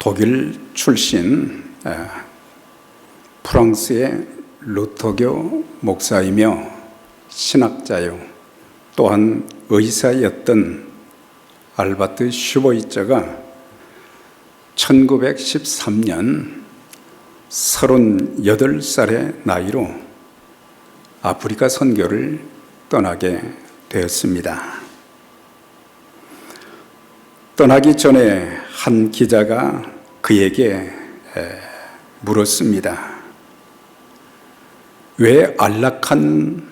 독일 출신 프랑스의 루터교 목사이며 신학자요 또한 의사였던 알바트 슈보이처가 1913년 38살의 나이로 아프리카 선교를 떠나게 되었습니다. 떠나기 전에 한 기자가 그에게 물었습니다. 왜 안락한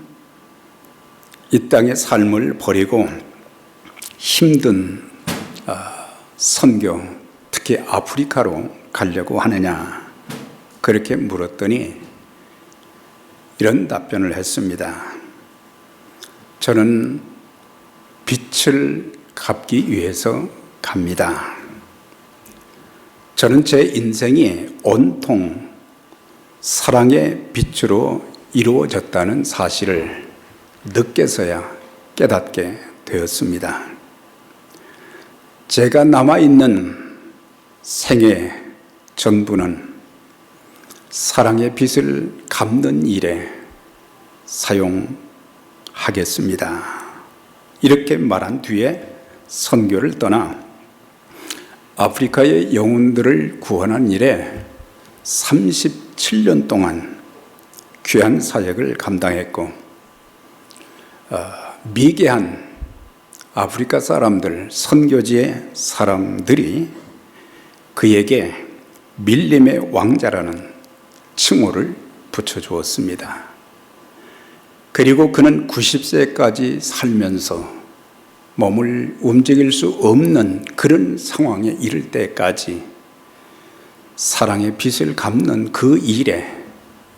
이 땅의 삶을 버리고 힘든 선교, 특히 아프리카로 가려고 하느냐? 그렇게 물었더니 이런 답변을 했습니다. 저는 빛을 갚기 위해서 갑니다. 저는 제 인생이 온통 사랑의 빛으로 이루어졌다는 사실을 늦게서야 깨닫게 되었습니다. 제가 남아있는 생애 전부는 사랑의 빛을 갚는 일에 사용하겠습니다. 이렇게 말한 뒤에 선교를 떠나 아프리카의 영혼들을 구원한 일에 37년 동안 귀한 사역을 감당했고 미개한 아프리카 사람들, 선교지의 사람들이 그에게 밀림의 왕자라는 칭호를 붙여주었습니다. 그리고 그는 90세까지 살면서 몸을 움직일 수 없는 그런 상황에 이를 때까지 사랑의 빛을 갚는 그 일에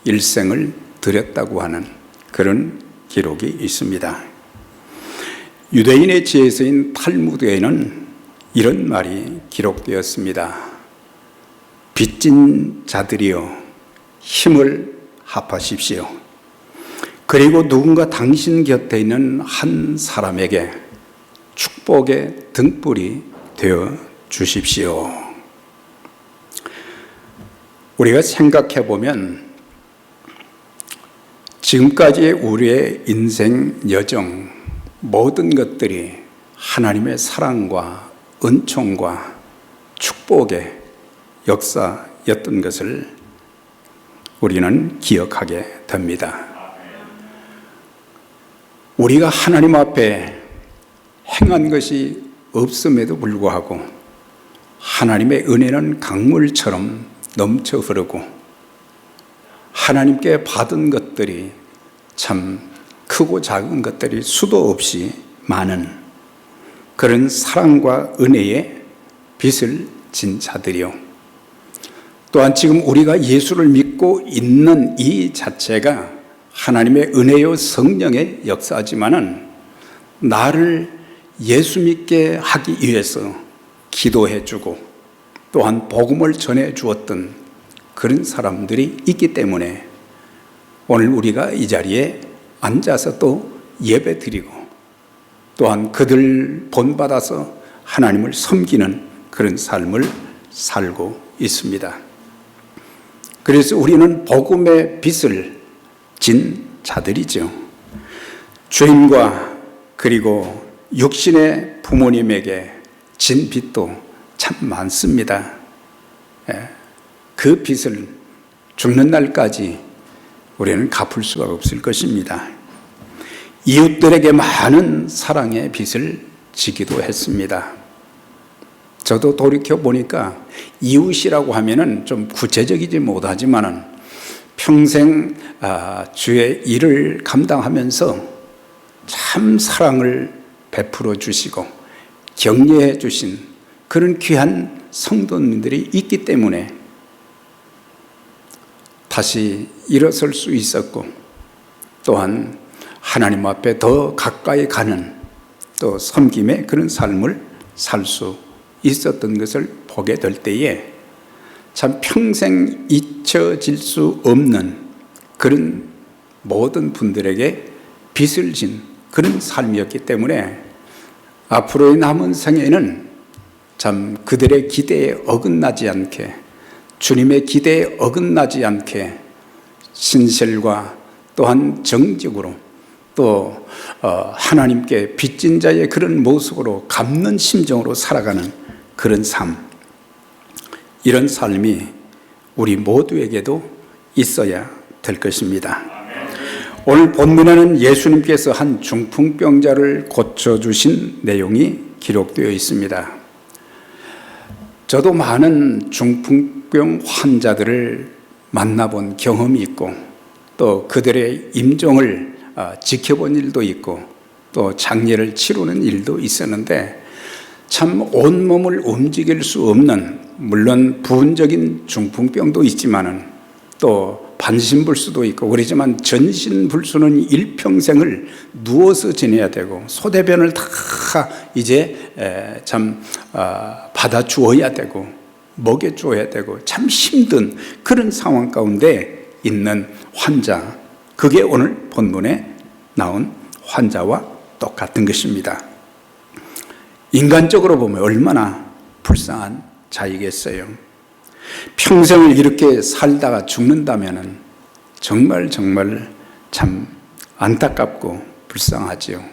일생을 들였다고 하는 그런 기록이 있습니다. 유대인의 지혜서인 탈무드에는 이런 말이 기록되었습니다. 빚진 자들이여 힘을 합하십시오. 그리고 누군가 당신 곁에 있는 한 사람에게 축복의 등불이 되어 주십시오. 우리가 생각해 보면 지금까지의 우리의 인생 여정 모든 것들이 하나님의 사랑과 은총과 축복의 역사였던 것을 우리는 기억하게 됩니다. 우리가 하나님 앞에 행한 것이 없음에도 불구하고 하나님의 은혜는 강물처럼 넘쳐 흐르고 하나님께 받은 것들이 참 크고 작은 것들이 수도 없이 많은 그런 사랑과 은혜의 빛을 진 자들이요. 또한 지금 우리가 예수를 믿고 있는 이 자체가 하나님의 은혜요 성령의 역사지만은 나를 예수 믿게 하기 위해서 기도해 주고 또한 복음을 전해 주었던 그런 사람들이 있기 때문에 오늘 우리가 이 자리에 앉아서 또 예배 드리고 또한 그들 본받아서 하나님을 섬기는 그런 삶을 살고 있습니다. 그래서 우리는 복음의 빛을 진 자들이죠. 주인과 그리고 육신의 부모님에게 진 빛도 참 많습니다. 그 빛을 죽는 날까지 우리는 갚을 수가 없을 것입니다. 이웃들에게 많은 사랑의 빛을 지기도 했습니다. 저도 돌이켜 보니까 이웃이라고 하면은 좀 구체적이지 못하지만은 평생 주의 일을 감당하면서 참 사랑을 베풀어 주시고 격려해 주신 그런 귀한 성도님들이 있기 때문에 다시 일어설 수 있었고 또한 하나님 앞에 더 가까이 가는 또 섬김의 그런 삶을 살 수 있었던 것을 보게 될 때에 참 평생 잊혀질 수 없는 그런 모든 분들에게 빚을 진 그런 삶이었기 때문에 앞으로의 남은 생에는 참 그들의 기대에 어긋나지 않게, 주님의 기대에 어긋나지 않게 신실과 또한 정직으로 또 하나님께 빚진 자의 그런 모습으로 갚는 심정으로 살아가는 그런 삶, 이런 삶이 우리 모두에게도 있어야 될 것입니다. 오늘 본문에는 예수님께서 한 중풍병자를 고쳐주신 내용이 기록되어 있습니다. 저도 많은 중풍병 환자들을 만나본 경험이 있고 또 그들의 임종을 지켜본 일도 있고 또 장례를 치르는 일도 있었는데 참 온몸을 움직일 수 없는, 물론 부분적인 중풍병도 있지만은 또 반신불수도 있고 그러지만 전신불수는 일평생을 누워서 지내야 되고 소대변을 다 이제 받아 주어야 되고 먹여 주어야 되고 참 힘든 그런 상황 가운데 있는 환자, 그게 오늘 본문에 나온 환자와 똑같은 것입니다. 인간적으로 보면 얼마나 불쌍한 자이겠어요. 평생을 이렇게 살다가 죽는다면 정말 참 안타깝고 불쌍하지요.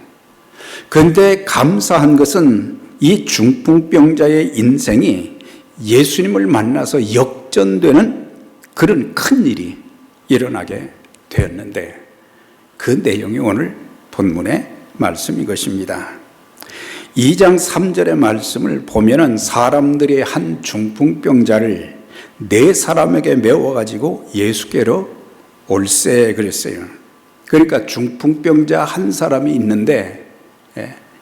그런데 감사한 것은 이 중풍병자의 인생이 예수님을 만나서 역전되는 그런 큰 일이 일어나게 되었는데 그 내용이 오늘 본문의 말씀인 것입니다. 2장 3절의 말씀을 보면은 사람들이 한 중풍병자를 4사람에게 메워가지고 예수께로 올세 그랬어요. 그러니까 중풍병자 한 사람이 있는데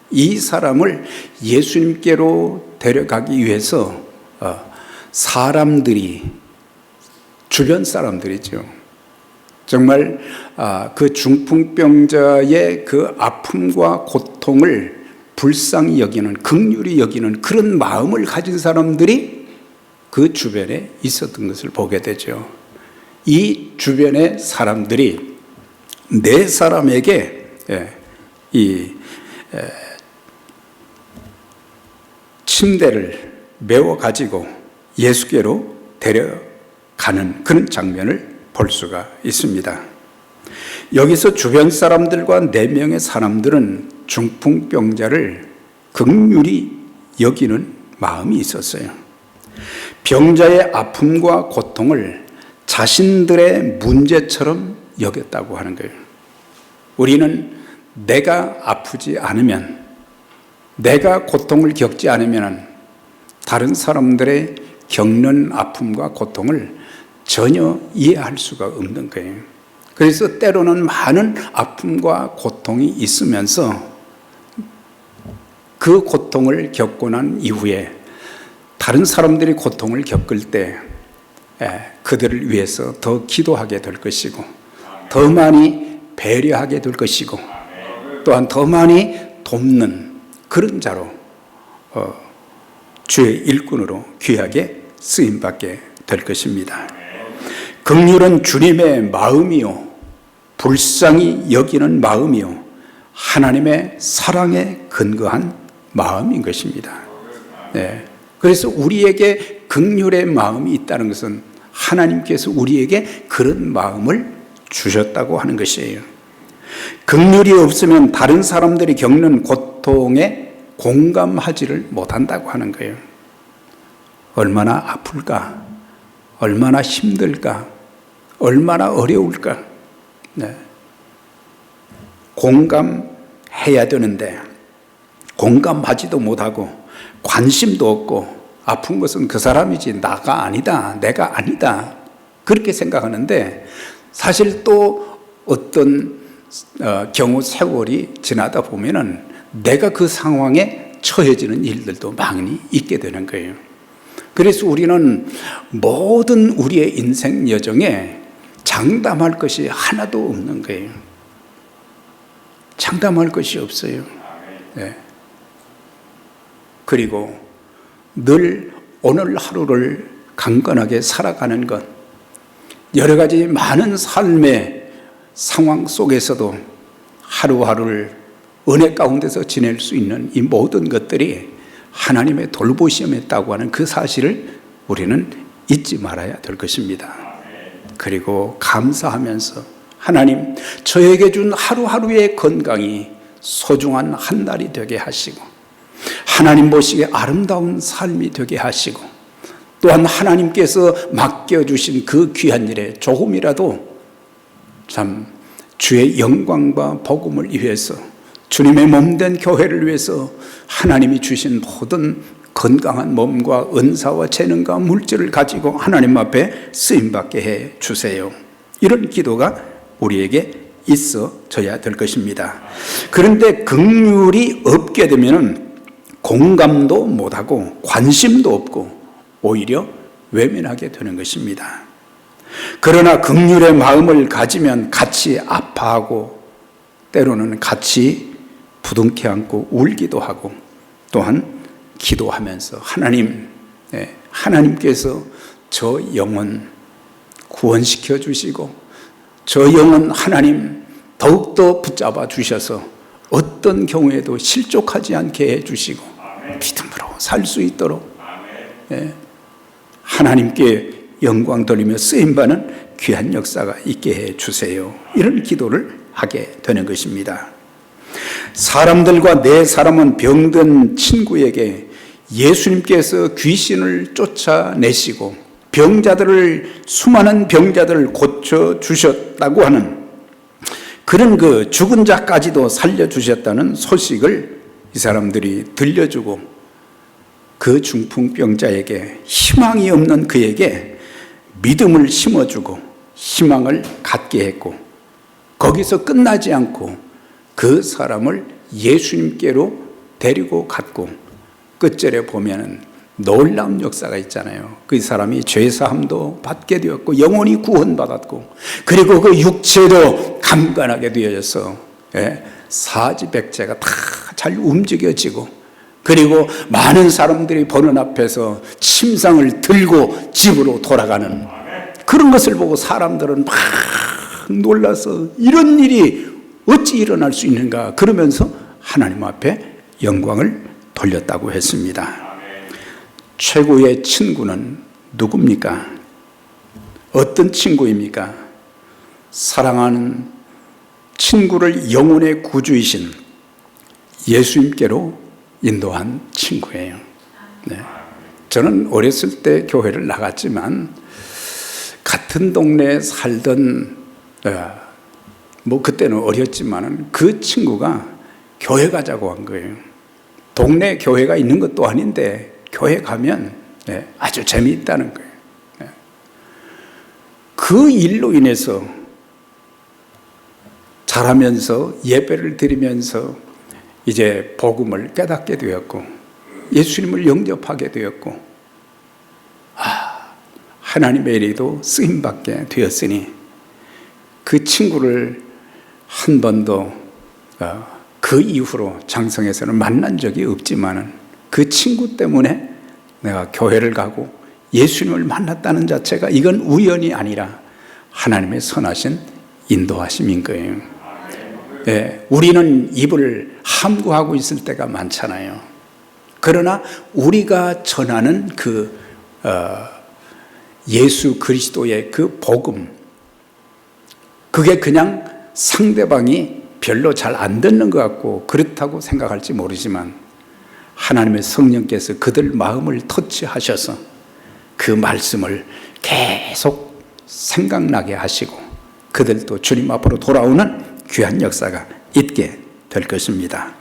이 사람을 예수님께로 데려가기 위해서 사람들이, 주변 사람들이죠, 정말 그 중풍병자의 그 아픔과 고통을 불쌍히 여기는, 긍휼히 여기는 그런 마음을 가진 사람들이 그 주변에 있었던 것을 보게 되죠. 이 주변의 사람들이 4사람에게 이 침대를 메워 가지고 예수께로 데려가는 그런 장면을 볼 수가 있습니다. 여기서 주변 사람들과 4명의 사람들은 중풍병자를 긍휼히 여기는 마음이 있었어요. 병자의 아픔과 고통을 자신들의 문제처럼 여겼다고 하는 거예요. 우리는 내가 아프지 않으면, 내가 고통을 겪지 않으면 다른 사람들의 겪는 아픔과 고통을 전혀 이해할 수가 없는 거예요. 그래서 때로는 많은 아픔과 고통이 있으면서 그 고통을 겪고 난 이후에 다른 사람들이 고통을 겪을 때 그들을 위해서 더 기도하게 될 것이고 더 많이 배려하게 될 것이고 또한 더 많이 돕는 그런 자로 주의 일꾼으로 귀하게 쓰임받게 될 것입니다. 긍휼은 주님의 마음이요, 불쌍히 여기는 마음이요, 하나님의 사랑에 근거한 마음인 것입니다. 네. 그래서 우리에게 긍휼의 마음이 있다는 것은 하나님께서 우리에게 그런 마음을 주셨다고 하는 것이에요. 긍휼이 없으면 다른 사람들이 겪는 고통에 공감하지를 못한다고 하는 거예요. 얼마나 아플까? 얼마나 힘들까? 얼마나 어려울까? 네. 공감해야 되는데 공감하지도 못하고 관심도 없고 아픈 것은 그 사람이지 나가 아니다, 내가 아니다 그렇게 생각하는데 사실 또 어떤 경우 세월이 지나다 보면은 내가 그 상황에 처해지는 일들도 많이 있게 되는 거예요. 그래서 우리는 모든 우리의 인생 여정에 장담할 것이 하나도 없는 거예요. 장담할 것이 없어요. 네. 그리고 늘 오늘 하루를 강건하게 살아가는 것, 여러 가지 많은 삶의 상황 속에서도 하루하루를 은혜 가운데서 지낼 수 있는 이 모든 것들이 하나님의 돌보심에 있다고 하는 그 사실을 우리는 잊지 말아야 될 것입니다. 그리고 감사하면서 하나님, 저에게 준 하루하루의 건강이 소중한 한 날이 되게 하시고 하나님 보시기에 아름다운 삶이 되게 하시고 또한 하나님께서 맡겨주신 그 귀한 일에 조금이라도 참 주의 영광과 복음을 위해서 주님의 몸된 교회를 위해서 하나님이 주신 모든 건강한 몸과 은사와 재능과 물질을 가지고 하나님 앞에 쓰임받게 해 주세요. 이런 기도가 우리에게 있어져야 될 것입니다. 그런데 긍휼이 없게 되면 공감도 못하고 관심도 없고 오히려 외면하게 되는 것입니다. 그러나 긍휼의 마음을 가지면 같이 아파하고 때로는 같이 부둥켜 안고 울기도 하고 또한 기도하면서 하나님, 하나님께서 저 영혼 구원시켜 주시고 저 영혼 하나님 더욱더 붙잡아 주셔서 어떤 경우에도 실족하지 않게 해주시고 믿음으로 살 수 있도록 하나님께 영광 돌리며 쓰임받는 귀한 역사가 있게 해주세요. 이런 기도를 하게 되는 것입니다. 사람들과 네 사람은 병든 친구에게 예수님께서 귀신을 쫓아내시고 수많은 병자들을 고쳐주셨다고 하는 그런 그 죽은 자까지도 살려주셨다는 소식을 이 사람들이 들려주고 그 중풍병자에게 희망이 없는 그에게 믿음을 심어주고 희망을 갖게 했고 거기서 끝나지 않고 그 사람을 예수님께로 데리고 갔고 끝절에 보면은 놀라운 역사가 있잖아요. 그 사람이 죄사함도 받게 되었고 영혼이 구원받았고 그리고 그 육체도 강건하게 되어져서 사지백제가 다 잘 움직여지고 그리고 많은 사람들이 보는 앞에서 침상을 들고 집으로 돌아가는 그런 것을 보고 사람들은 막 놀라서 이런 일이 어찌 일어날 수 있는가 그러면서 하나님 앞에 영광을 돌렸다고 했습니다. 최고의 친구는 누굽니까? 어떤 친구입니까? 사랑하는 친구를 영혼의 구주이신 예수님께로 인도한 친구예요. 저는 어렸을 때 교회를 나갔지만 같은 동네에 살던 그때는 어렸지만 그 친구가 교회 가자고 한 거예요. 동네 교회가 있는 것도 아닌데 교회 가면 아주 재미있다는 거예요. 그 일로 인해서 자라면서 예배를 드리면서 이제 복음을 깨닫게 되었고 예수님을 영접하게 되었고 하나님의 일에도 쓰임받게 되었으니 그 친구를 한 번도 그 이후로 장성에서는 만난 적이 없지만 그 친구 때문에 내가 교회를 가고 예수님을 만났다는 자체가 이건 우연이 아니라 하나님의 선하신 인도하심인 거예요. 우리는 입을 함구하고 있을 때가 많잖아요. 그러나 우리가 전하는 그 예수 그리스도의 그 복음 그게 그냥 상대방이 별로 잘 안 듣는 것 같고 그렇다고 생각할지 모르지만 하나님의 성령께서 그들 마음을 터치하셔서 그 말씀을 계속 생각나게 하시고 그들도 주님 앞으로 돌아오는 귀한 역사가 있게 될 것입니다.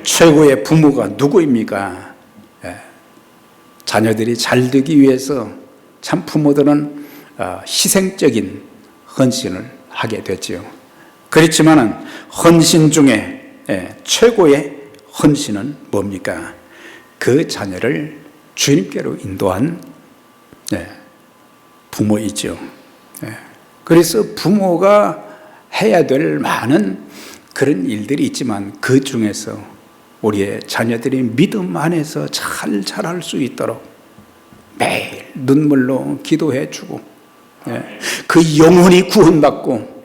최고의 부모가 누구입니까? 자녀들이 잘 되기 위해서 참 부모들은 희생적인 헌신을 하게 되지요. 그렇지만 헌신 중에 최고의 헌신은 뭡니까? 그 자녀를 주님께로 인도한 부모이죠. 그래서 부모가 해야 될 많은 그런 일들이 있지만 그 중에서 우리의 자녀들이 믿음 안에서 잘 자랄 수 있도록 매일 눈물로 기도해 주고 그 영혼이 구원받고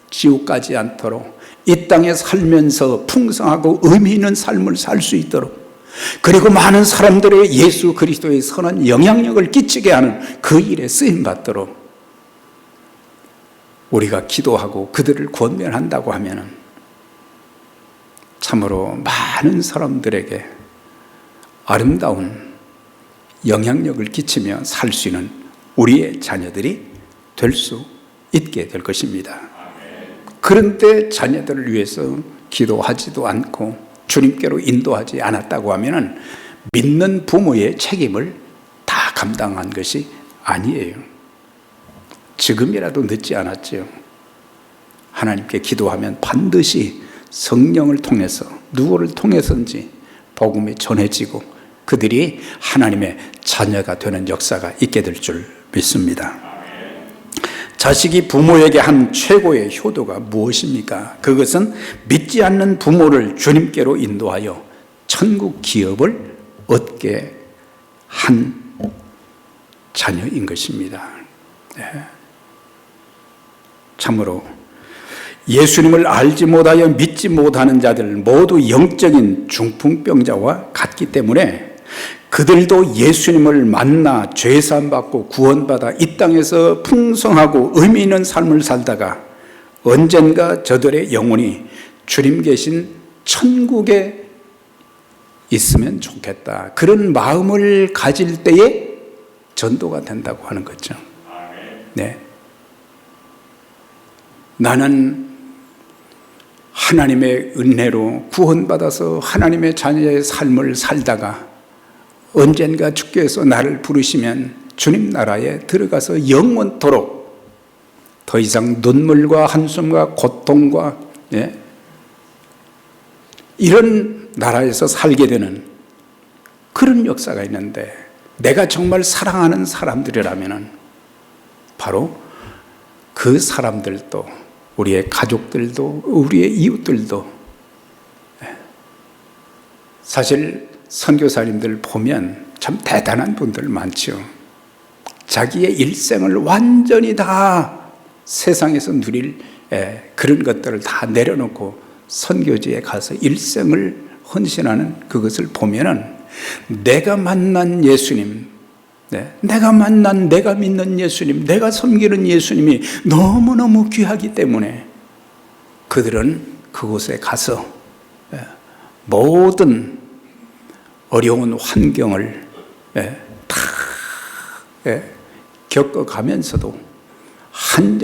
지옥 가지 않도록 이 땅에 살면서 풍성하고 의미 있는 삶을 살 수 있도록 그리고 많은 사람들의 예수 그리스도의 선한 영향력을 끼치게 하는 그 일에 쓰임받도록 우리가 기도하고 그들을 권면한다고 하면 참으로 많은 사람들에게 아름다운 영향력을 끼치며 살 수 있는 우리의 자녀들이 될 수 있게 될 것입니다. 그런데 자녀들을 위해서 기도하지도 않고 주님께로 인도하지 않았다고 하면 믿는 부모의 책임을 다 감당한 것이 아니에요. 지금이라도 늦지 않았지요. 하나님께 기도하면 반드시 성령을 통해서 누구를 통해서인지 복음이 전해지고 그들이 하나님의 자녀가 되는 역사가 있게 될 줄 믿습니다. 자식이 부모에게 한 최고의 효도가 무엇입니까? 그것은 믿지 않는 부모를 주님께로 인도하여 천국 기업을 얻게 한 자녀인 것입니다. 참으로 예수님을 알지 못하여 믿지 못하는 자들 모두 영적인 중풍병자와 같기 때문에 그들도 예수님을 만나 죄사함 받고 구원받아 이 땅에서 풍성하고 의미 있는 삶을 살다가 언젠가 저들의 영혼이 주님 계신 천국에 있으면 좋겠다, 그런 마음을 가질 때에 전도가 된다고 하는 거죠. 네. 나는 하나님의 은혜로 구원받아서 하나님의 자녀의 삶을 살다가 언젠가 주께서 나를 부르시면 주님 나라에 들어가서 영원토록 더 이상 눈물과 한숨과 고통과 이런 나라에서 살게 되는 그런 역사가 있는데, 내가 정말 사랑하는 사람들이라면 바로 그 사람들도, 우리의 가족들도, 우리의 이웃들도, 사실 선교사님들 보면 참 대단한 분들 많죠. 자기의 일생을 완전히 다 세상에서 누릴 그런 것들을 다 내려놓고 선교지에 가서 일생을 헌신하는 그것을 보면은 내가 만난 예수님, 내가 만난, 내가 믿는 예수님, 내가 섬기는 예수님이 너무너무 귀하기 때문에 그들은 그곳에 가서 모든 어려운 환경을 다 겪어가면서도 한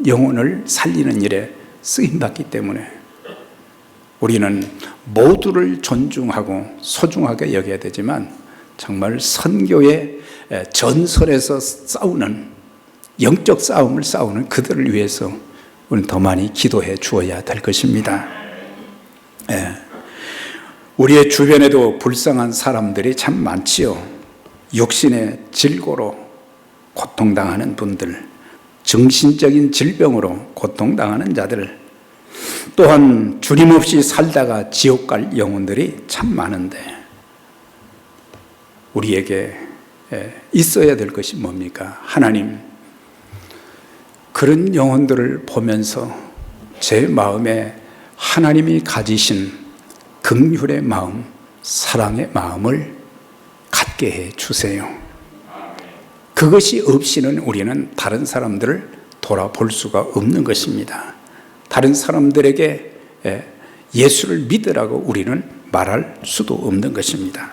영혼을 살리는 일에 쓰임받기 때문에 우리는 모두를 존중하고 소중하게 여겨야 되지만 정말 선교의 전선에서 싸우는, 영적 싸움을 싸우는 그들을 위해서 우리는 더 많이 기도해 주어야 될 것입니다. 우리의 주변에도 불쌍한 사람들이 참 많지요. 육신의 질고로 고통당하는 분들, 정신적인 질병으로 고통당하는 자들, 또한 주님 없이 살다가 지옥 갈 영혼들이 참 많은데 우리에게 있어야 될 것이 뭡니까? 하나님, 그런 영혼들을 보면서 제 마음에 하나님이 가지신 긍휼의 마음, 사랑의 마음을 갖게 해 주세요. 그것이 없이는 우리는 다른 사람들을 돌아볼 수가 없는 것입니다. 다른 사람들에게 예수를 믿으라고 우리는 말할 수도 없는 것입니다.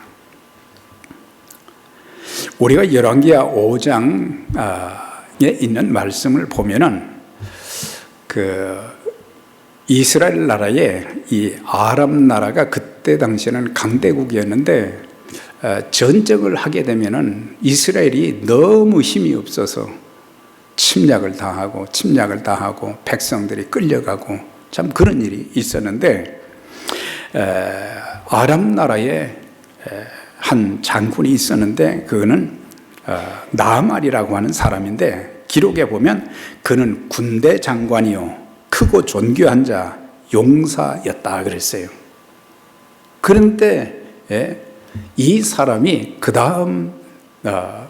우리가 열왕기하 5장에 있는 말씀을 보면은 이스라엘 나라에 이 아람 나라가 그때 당시에는 강대국이었는데 전쟁을 하게 되면은 이스라엘이 너무 힘이 없어서 침략을 당하고 백성들이 끌려가고 참 그런 일이 있었는데 아람 나라에 한 장군이 있었는데 그거는 나아말이라고 하는 사람인데 기록에 보면 그는 군대 장관이요 크고 존귀한 자 용사였다 그랬어요. 그런데 이 사람이 그 다음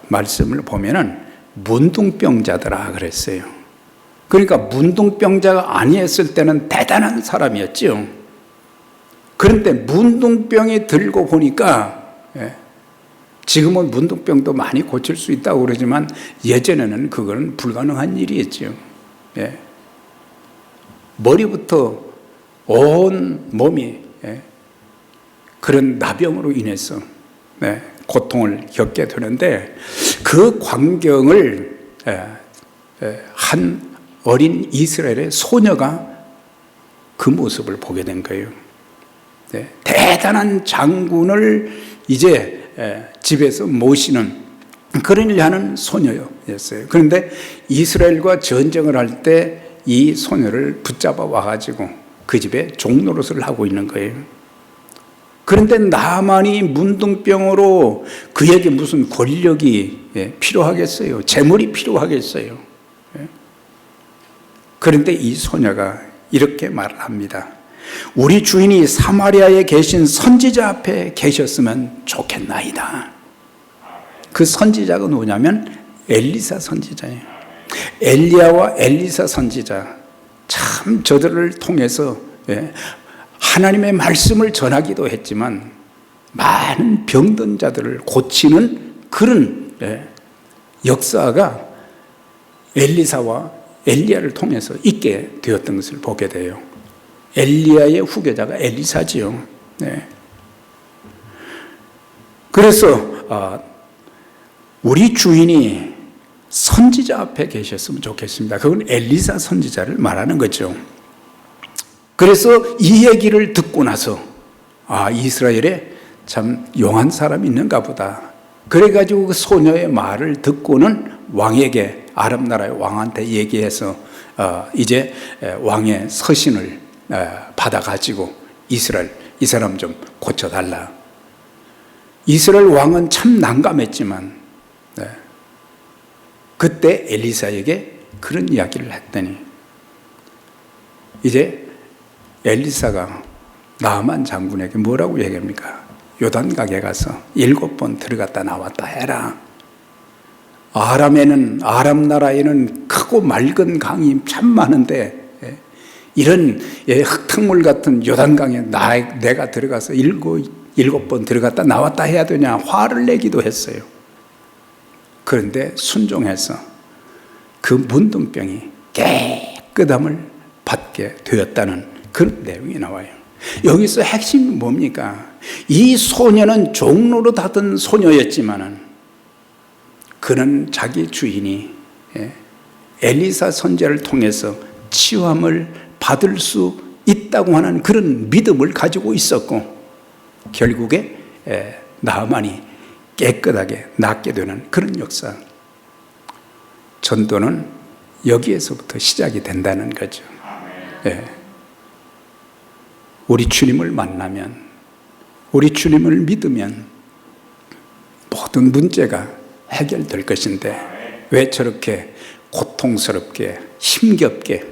말씀을 보면은 문둥병자더라 그랬어요. 그러니까 문둥병자가 아니었을 때는 대단한 사람이었죠. 그런데 문둥병이 들고 보니까 지금은 문둥병도 많이 고칠 수 있다고 그러지만 예전에는 그건 불가능한 일이었죠. 머리부터 온 몸이 그런 나병으로 인해서 고통을 겪게 되는데 그 광경을 한 어린 이스라엘의 소녀가 그 모습을 보게 된 거예요. 대단한 장군을 이제 집에서 모시는 그런 일을 하는 소녀였어요. 그런데 이스라엘과 전쟁을 할 때 이 소녀를 붙잡아 와가지고 그 집에 종노릇을 하고 있는 거예요. 그런데 나만이 문둥병으로 그에게 무슨 권력이 필요하겠어요? 재물이 필요하겠어요? 그런데 이 소녀가 이렇게 말을 합니다. 우리 주인이 사마리아에 계신 선지자 앞에 계셨으면 좋겠나이다. 그 선지자가 누구냐면 엘리사 선지자예요. 엘리야와 엘리사 선지자, 참 저들을 통해서 하나님의 말씀을 전하기도 했지만 많은 병든 자들을 고치는 그런 역사가 엘리사와 엘리야를 통해서 있게 되었던 것을 보게 돼요. 엘리야의 후계자가 엘리사지요. 그래서 우리 주인이 선지자 앞에 계셨으면 좋겠습니다. 그건 엘리사 선지자를 말하는 거죠. 그래서 이 얘기를 듣고 나서 이스라엘에 참 용한 사람이 있는가 보다. 그래가지고 그 소녀의 말을 듣고는 왕에게, 아람 나라의 왕한테 얘기해서 이제 왕의 서신을 받아가지고 이스라엘, 이 사람 좀 고쳐달라. 이스라엘 왕은 참 난감했지만 그때 엘리사에게 그런 이야기를 했더니 이제 엘리사가 나아만 장군에게 뭐라고 얘기합니까? 요단강에 가서 7번 들어갔다 나왔다 해라. 아람 나라에는 크고 맑은 강이 참 많은데 이런 흙탕물 같은 요단강에 내가 들어가서 7번 들어갔다 나왔다 해야 되냐 화를 내기도 했어요. 그런데 순종해서 그 문둥병이 깨끗함을 받게 되었다는 그런 내용이 나와요. 여기서 핵심이 뭡니까? 이 소녀는 종로로 하던 소녀였지만은 그는 자기 주인이 엘리사 선지자를 통해서 치유함을 받을 수 있다고 하는 그런 믿음을 가지고 있었고 결국에 나아만이 깨끗하게 낫게 되는 그런 역사. 전도는 여기에서부터 시작이 된다는 거죠. 우리 주님을 만나면, 우리 주님을 믿으면 모든 문제가 해결될 것인데 왜 저렇게 고통스럽게 힘겹게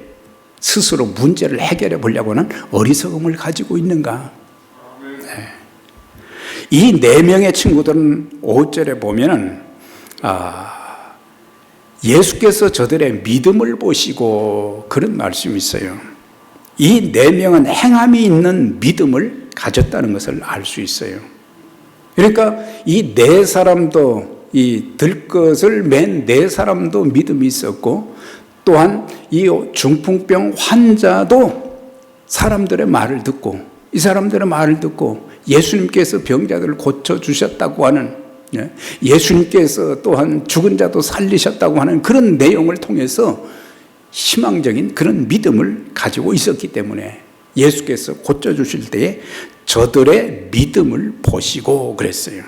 스스로 문제를 해결해 보려고 하는 어리석음을 가지고 있는가? 이 4명의 친구들은 5절에 보면은 예수께서 저들의 믿음을 보시고 그런 말씀이 있어요. 이 4명은 행함이 있는 믿음을 가졌다는 것을 알 수 있어요. 그러니까 이 4사람도 이 들것을 맨 4사람도 믿음이 있었고 또한 이 중풍병 환자도 사람들의 말을 듣고 이 사람들의 말을 듣고 예수님께서 병자들을 고쳐주셨다고 하는 예수님께서 또한 죽은 자도 살리셨다고 하는 그런 내용을 통해서 희망적인 그런 믿음을 가지고 있었기 때문에 예수께서 고쳐주실 때에 저들의 믿음을 보시고 그랬어요.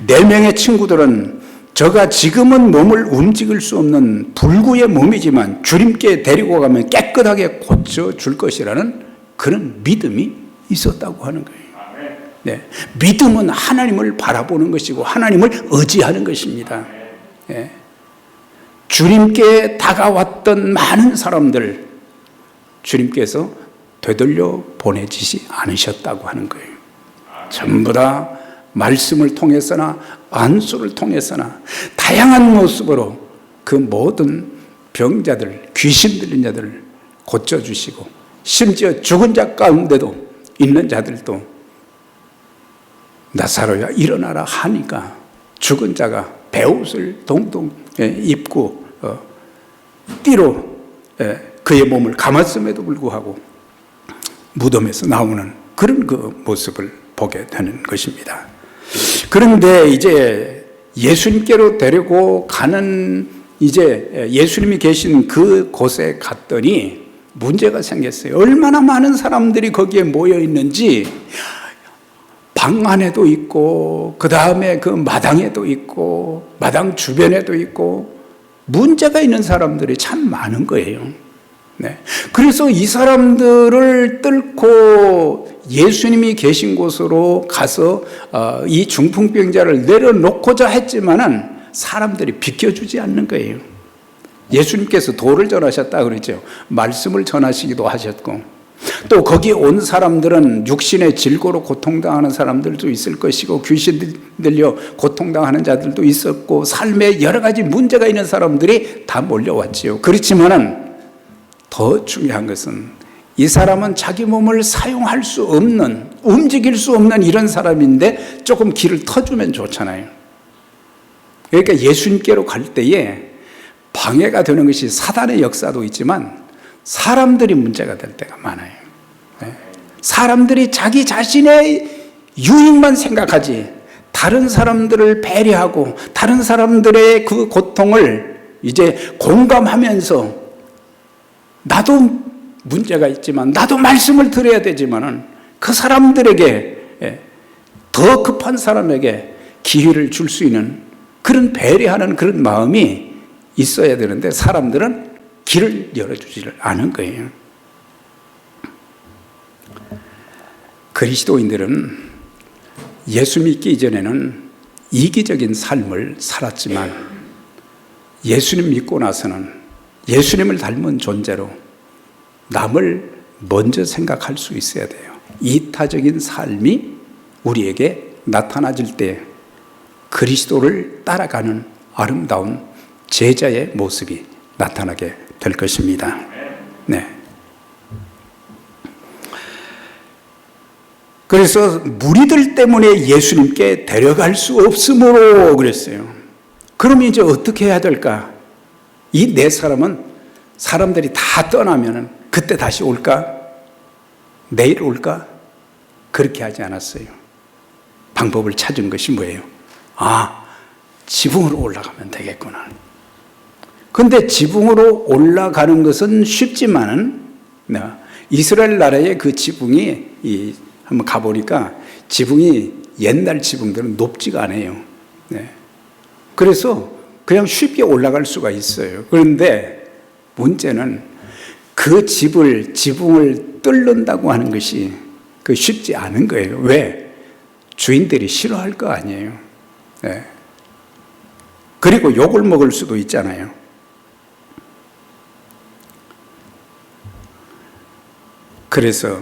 4명의 친구들은 저가 지금은 몸을 움직일 수 없는 불구의 몸이지만 주님께 데리고 가면 깨끗하게 고쳐줄 것이라는 그런 믿음이 있었다고 하는 거예요. 믿음은 하나님을 바라보는 것이고 하나님을 의지하는 것입니다. 주님께 다가왔던 많은 사람들 주님께서 되돌려 보내지시 않으셨다고 하는 거예요. 전부 다 말씀을 통해서나 안수를 통해서나 다양한 모습으로 그 모든 병자들, 귀신 들린 자들을 고쳐주시고 심지어 죽은 자 가운데도 있는 자들도 나사로야 일어나라 하니까 죽은 자가 베옷을 동동 입고 띠로 그의 몸을 감았음에도 불구하고 무덤에서 나오는 그런 그 모습을 보게 되는 것입니다. 그런데 이제 예수님께로 데리고 가는 이제 예수님이 계신 그 곳에 갔더니 문제가 생겼어요. 얼마나 많은 사람들이 거기에 모여 있는지 방 안에도 있고 그 다음에 그 마당에도 있고 마당 주변에도 있고 문제가 있는 사람들이 참 많은 거예요. 네. 그래서 이 사람들을 뚫고 예수님이 계신 곳으로 가서 이 중풍병자를 내려놓고자 했지만은 사람들이 비켜주지 않는 거예요. 예수님께서 도를 전하셨다 그러죠. 말씀을 전하시기도 하셨고, 또 거기 온 사람들은 육신의 질고로 고통당하는 사람들도 있을 것이고 귀신 들려 고통당하는 자들도 있었고 삶에 여러 가지 문제가 있는 사람들이 다 몰려왔지요. 그렇지만은 더 중요한 것은 이 사람은 자기 몸을 사용할 수 없는, 움직일 수 없는 이런 사람인데 조금 길을 터주면 좋잖아요. 그러니까 예수님께로 갈 때에 방해가 되는 것이 사단의 역사도 있지만 사람들이 문제가 될 때가 많아요. 사람들이 자기 자신의 유익만 생각하지 다른 사람들을 배려하고 다른 사람들의 그 고통을 이제 공감하면서 나도 문제가 있지만 나도 말씀을 드려야 되지만은 그 사람들에게 더 급한 사람에게 기회를 줄 수 있는 그런 배려하는 그런 마음이 있어야 되는데 사람들은 길을 열어주지를 않은 거예요. 그리스도인들은 예수 믿기 이전에는 이기적인 삶을 살았지만 예수님 믿고 나서는 예수님을 닮은 존재로 남을 먼저 생각할 수 있어야 돼요. 이타적인 삶이 우리에게 나타나질 때 그리스도를 따라가는 아름다운 제자의 모습이 나타나게 될 것입니다. 네. 그래서 무리들 때문에 예수님께 데려갈 수 없으므로 그랬어요. 그럼 이제 어떻게 해야 될까? 이 네 사람은 사람들이 다 떠나면 그때 다시 올까? 내일 올까? 그렇게 하지 않았어요. 방법을 찾은 것이 뭐예요? 지붕으로 올라가면 되겠구나. 근데 지붕으로 올라가는 것은 쉽지만은 이스라엘 나라의 그 지붕이 한번 가보니까 지붕이 옛날 지붕들은 높지가 않아요. 그래서 그냥 쉽게 올라갈 수가 있어요. 그런데 문제는 그 지붕을 뚫는다고 하는 것이 쉽지 않은 거예요. 왜? 주인들이 싫어할 거 아니에요. 그리고 욕을 먹을 수도 있잖아요. 그래서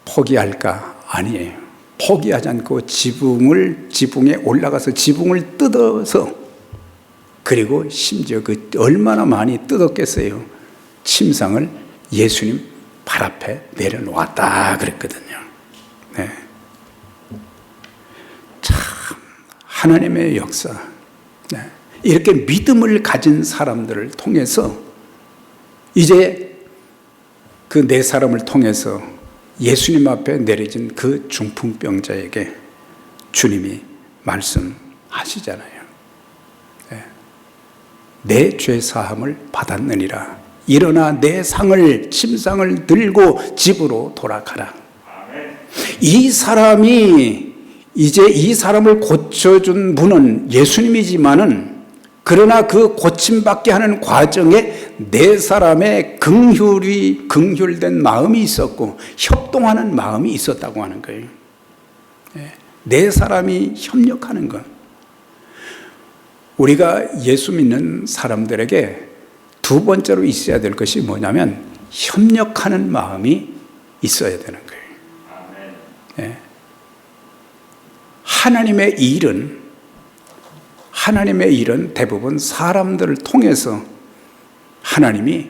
포기할까? 아니에요. 포기하지 않고 지붕에 올라가서 지붕을 뜯어서, 그리고 심지어 얼마나 많이 뜯었겠어요. 침상을 예수님 발 앞에 내려놓았다 그랬거든요. 참 하나님의 역사. 이렇게 믿음을 가진 사람들을 통해서 이제 그 네 사람을 통해서 예수님 앞에 내려진 그 중풍병자에게 주님이 말씀하시잖아요. 내 죄 사함을 받았느니라. 일어나 내 침상을 들고 집으로 돌아가라. 이 사람이 이제 이 사람을 고쳐준 분은 예수님이지만은 그러나 그 고침받게 하는 과정에 네 사람의 긍휼된 마음이 있었고 협동하는 마음이 있었다고 하는 거예요. 네 사람이 협력하는 것. 우리가 예수 믿는 사람들에게 두 번째로 있어야 될 것이 뭐냐면 협력하는 마음이 있어야 되는 거예요. 하나님의 일은 대부분 사람들을 통해서 하나님이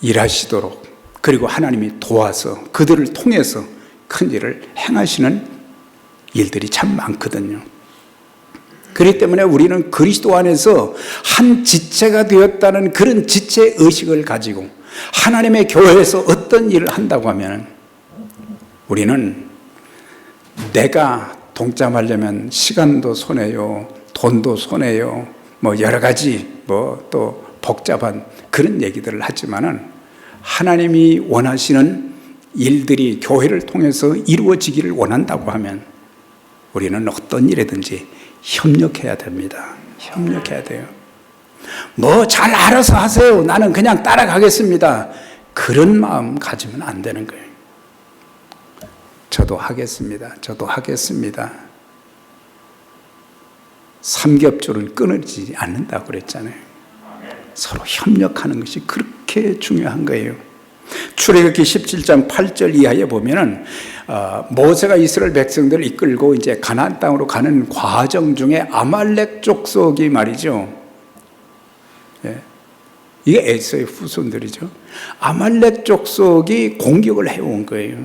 일하시도록 그리고 하나님이 도와서 그들을 통해서 큰 일을 행하시는 일들이 참 많거든요. 그렇기 때문에 우리는 그리스도 안에서 한 지체가 되었다는 그런 지체 의식을 가지고 하나님의 교회에서 어떤 일을 한다고 하면 우리는 내가 동참하려면 시간도 손해요, 돈도 손해요, 여러 가지 또 복잡한 그런 얘기들을 하지만은 하나님이 원하시는 일들이 교회를 통해서 이루어지기를 원한다고 하면 우리는 어떤 일이든지 협력해야 됩니다. 협력해야 돼요. 잘 알아서 하세요. 나는 그냥 따라가겠습니다. 그런 마음 가지면 안 되는 거예요. 저도 하겠습니다. 저도 하겠습니다. 삼겹줄을 끊어지지 않는다고 그랬잖아요. 서로 협력하는 것이 그렇게 중요한 거예요. 출애굽기 17장 8절 이하에 보면은 모세가 이스라엘 백성들을 이끌고 이제 가나안 땅으로 가는 과정 중에 아말렉 족속이 말이죠. 이게 에서의 후손들이죠. 아말렉 족속이 공격을 해온 거예요.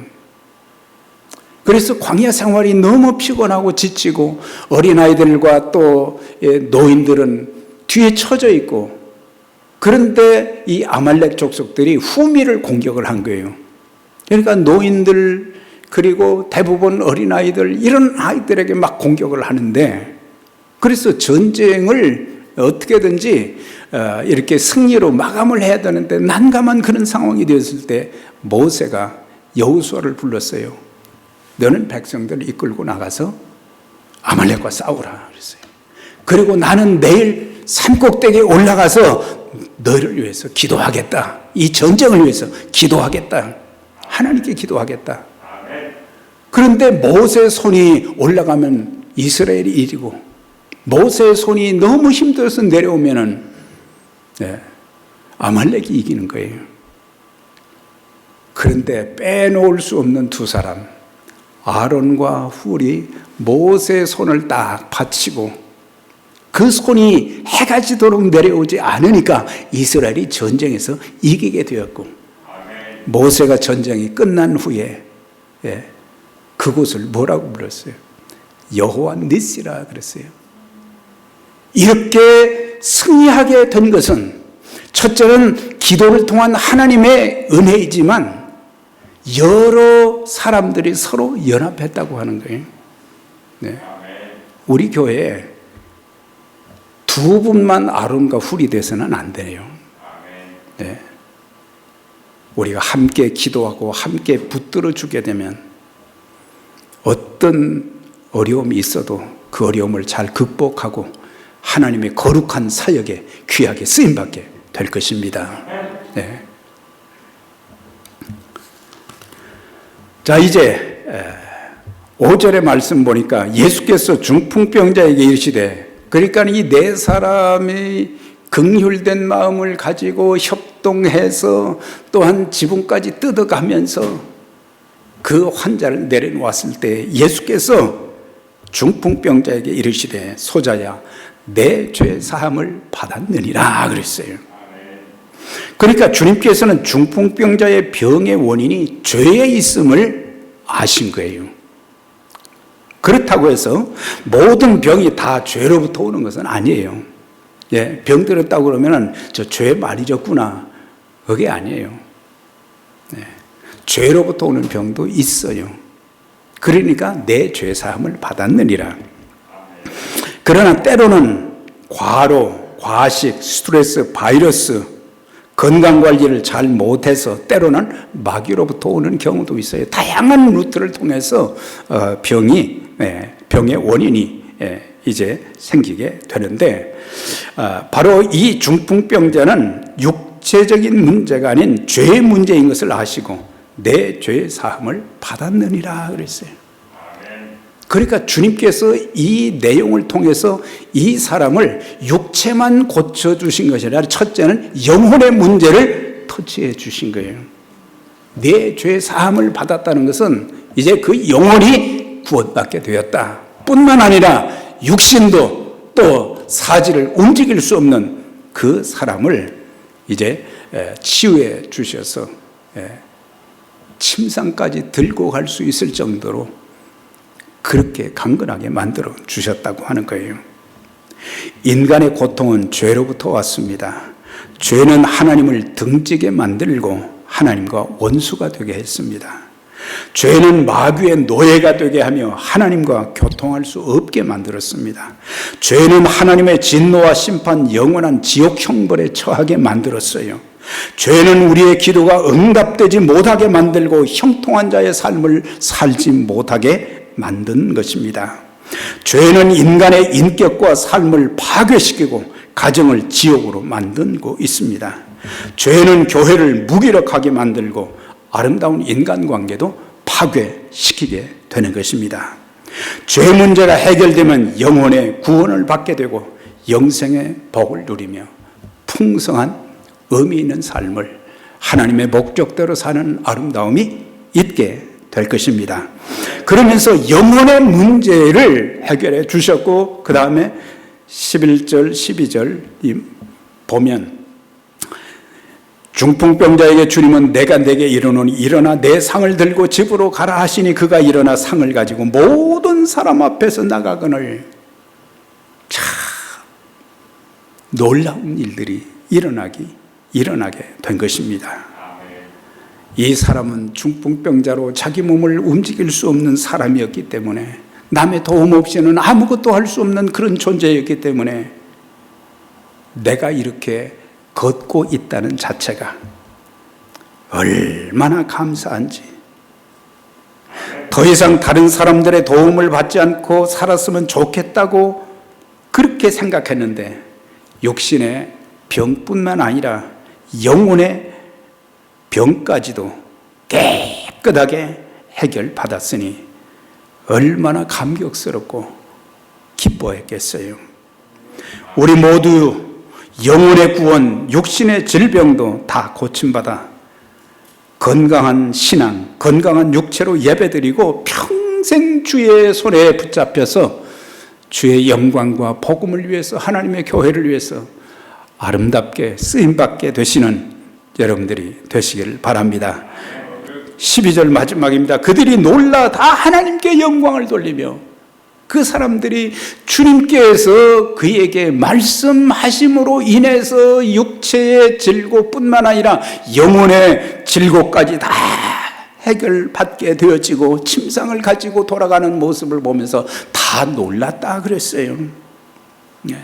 그래서 광야 생활이 너무 피곤하고 지치고 어린아이들과 또 노인들은 뒤에 처져 있고, 그런데 이 아말렉 족속들이 후미를 공격을 한 거예요. 그러니까 노인들 그리고 대부분 어린아이들 이런 아이들에게 막 공격을 하는데, 그래서 전쟁을 어떻게든지 이렇게 승리로 마감을 해야 되는데 난감한 그런 상황이 되었을 때 모세가 여호수아를 불렀어요. 너는 백성들을 이끌고 나가서 아말렉과 싸우라 그랬어요. 그리고 나는 내일 산꼭대기에 올라가서 너를 위해서 기도하겠다. 이 전쟁을 위해서 기도하겠다. 하나님께 기도하겠다. 그런데 모세의 손이 올라가면 이스라엘이 이기고, 모세의 손이 너무 힘들어서 내려오면은 아말렉이 이기는 거예요. 그런데 빼놓을 수 없는 두 사람, 아론과 훌이 모세의 손을 딱 받치고 그 손이 해가 지도록 내려오지 않으니까 이스라엘이 전쟁에서 이기게 되었고, 모세가 전쟁이 끝난 후에 그곳을 뭐라고 불렀어요? 여호와 니시라 그랬어요. 이렇게 승리하게 된 것은 첫째는 기도를 통한 하나님의 은혜이지만 여러 사람들이 서로 연합했다고 하는 거예요. 우리 교회에 두 분만 아론과 훌이 돼서는 안 돼요. 우리가 함께 기도하고 함께 붙들어 주게 되면 어떤 어려움이 있어도 그 어려움을 잘 극복하고 하나님의 거룩한 사역에 귀하게 쓰임받게 될 것입니다. 자, 이제 5절의 말씀 보니까 예수께서 중풍병자에게 이르시되, 그러니까 이 네 사람이 긍휼된 마음을 가지고 협동해서 또한 지붕까지 뜯어가면서 그 환자를 내려놓았을 때 예수께서 중풍병자에게 이르시되 소자야 내 죄 사함을 받았느니라 그랬어요. 그러니까 주님께서는 중풍병자의 병의 원인이 죄에 있음을 아신 거예요. 그렇다고 해서 모든 병이 다 죄로부터 오는 것은 아니에요. 병 들었다고 그러면 저 죄 많이 졌구나, 그게 아니에요. 죄로부터 오는 병도 있어요. 그러니까 내 죄 사함을 받았느니라. 그러나 때로는 과로, 과식, 스트레스, 바이러스, 건강관리를 잘 못해서 때로는 마귀로부터 오는 경우도 있어요. 다양한 루트를 통해서 병의 원인이 이제 생기게 되는데, 바로 이 중풍병자는 육체적인 문제가 아닌 죄의 문제인 것을 아시고 내 죄의 사함을 받았느니라 그랬어요. 그러니까 주님께서 이 내용을 통해서 이 사람을 육체만 고쳐주신 것이 아니라 첫째는 영혼의 문제를 터치해 주신 거예요. 내 죄의 사함을 받았다는 것은 이제 그 영혼이 구원받게 되었다 뿐만 아니라 육신도 또 사지를 움직일 수 없는 그 사람을 이제 치유해 주셔서 침상까지 들고 갈 수 있을 정도로 그렇게 강건하게 만들어 주셨다고 하는 거예요. 인간의 고통은 죄로부터 왔습니다. 죄는 하나님을 등지게 만들고 하나님과 원수가 되게 했습니다. 죄는 마귀의 노예가 되게 하며 하나님과 교통할 수 없게 만들었습니다. 죄는 하나님의 진노와 심판, 영원한 지옥 형벌에 처하게 만들었어요. 죄는 우리의 기도가 응답되지 못하게 만들고 형통한 자의 삶을 살지 못하게 만든 것입니다. 죄는 인간의 인격과 삶을 파괴시키고 가정을 지옥으로 만들고 있습니다. 죄는 교회를 무기력하게 만들고 아름다운 인간관계도 파괴시키게 되는 것입니다. 죄 문제가 해결되면 영혼의 구원을 받게 되고 영생의 복을 누리며 풍성한 의미 있는 삶을 하나님의 목적대로 사는 아름다움이 있게 될 것입니다. 그러면서 영혼의 문제를 해결해 주셨고 그 다음에 11절 12절 보면 중풍병자에게 주님은 내가 내게 이르노니 일어나 내 상을 들고 집으로 가라 하시니 그가 일어나 상을 가지고 모든 사람 앞에서 나가거늘. 참 놀라운 일들이 일어나게 된 것입니다. 이 사람은 중풍병자로 자기 몸을 움직일 수 없는 사람이었기 때문에 남의 도움 없이는 아무것도 할 수 없는 그런 존재였기 때문에 내가 이렇게 걷고 있다는 자체가 얼마나 감사한지, 더 이상 다른 사람들의 도움을 받지 않고 살았으면 좋겠다고 그렇게 생각했는데 육신의 병뿐만 아니라 영혼의 병까지도 깨끗하게 해결받았으니 얼마나 감격스럽고 기뻐했겠어요. 우리 모두 영혼의 구원, 육신의 질병도 다 고침받아 건강한 신앙, 건강한 육체로 예배드리고 평생 주의 손에 붙잡혀서 주의 영광과 복음을 위해서 하나님의 교회를 위해서 아름답게 쓰임받게 되시는 여러분들이 되시길 바랍니다. 12절 마지막입니다. 그들이 놀라 다 하나님께 영광을 돌리며 그 사람들이 주님께서 그에게 말씀하심으로 인해서 육체의 질고뿐만 아니라 영혼의 질고까지 다 해결받게 되어지고 침상을 가지고 돌아가는 모습을 보면서 다 놀랐다 그랬어요. 네.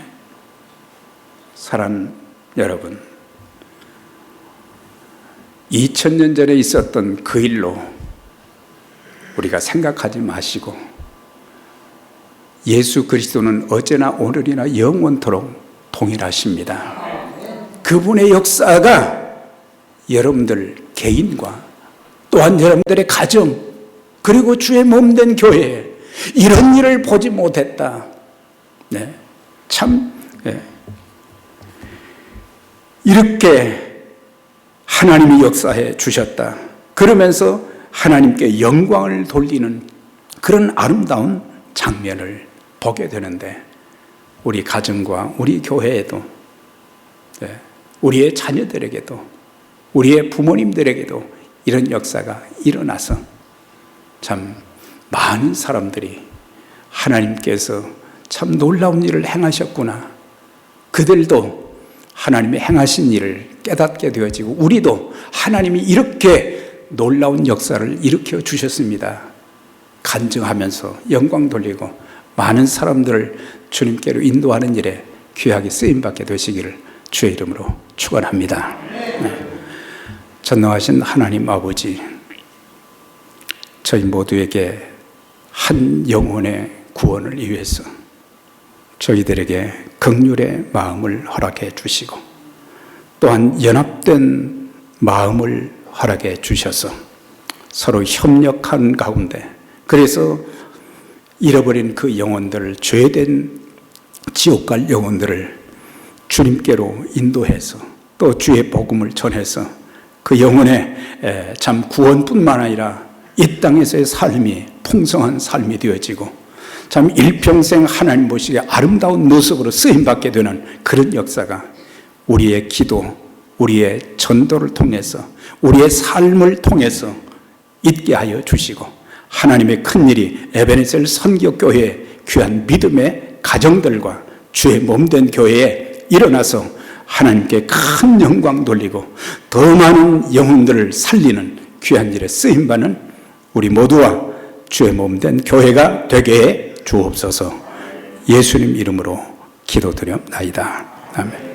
사랑하는 여러분, 2000년 전에 있었던 그 일로 우리가 생각하지 마시고 예수 그리스도는 어제나 오늘이나 영원토록 동일하십니다. 그분의 역사가 여러분들 개인과 또한 여러분들의 가정 그리고 주의 몸된 교회에 이런 일을 보지 못했다. 네, 참 이렇게 하나님이 역사해 주셨다. 그러면서 하나님께 영광을 돌리는 그런 아름다운 장면을 보게 되는데 우리 가정과 우리 교회에도 우리의 자녀들에게도 우리의 부모님들에게도 이런 역사가 일어나서 참 많은 사람들이 하나님께서 참 놀라운 일을 행하셨구나, 그들도 하나님의 행하신 일을 깨닫게 되어지고 우리도 하나님이 이렇게 놀라운 역사를 일으켜 주셨습니다 간증하면서 영광 돌리고 많은 사람들을 주님께로 인도하는 일에 귀하게 쓰임받게 되시기를 주의 이름으로 축원합니다. 네. 전능하신 하나님 아버지, 저희 모두에게 한 영혼의 구원을 위해서 저희들에게 긍휼의 마음을 허락해 주시고 또한 연합된 마음을 허락해 주셔서 서로 협력한 가운데 그래서 잃어버린 그 영혼들을, 죄된 지옥 갈 영혼들을 주님께로 인도해서 또 주의 복음을 전해서 그 영혼의 참 구원뿐만 아니라 이 땅에서의 삶이 풍성한 삶이 되어지고 참 일평생 하나님 보시기에 아름다운 모습으로 쓰임받게 되는 그런 역사가 우리의 기도, 우리의 전도를 통해서 우리의 삶을 통해서 있게 하여 주시고 하나님의 큰일이 에베네셀 선교교회 귀한 믿음의 가정들과 주의 몸된 교회에 일어나서 하나님께 큰 영광 돌리고 더 많은 영혼들을 살리는 귀한 일에 쓰임받는 우리 모두와 주의 몸된 교회가 되게 해 주옵소서. 예수님 이름으로 기도드렸나이다. 아멘.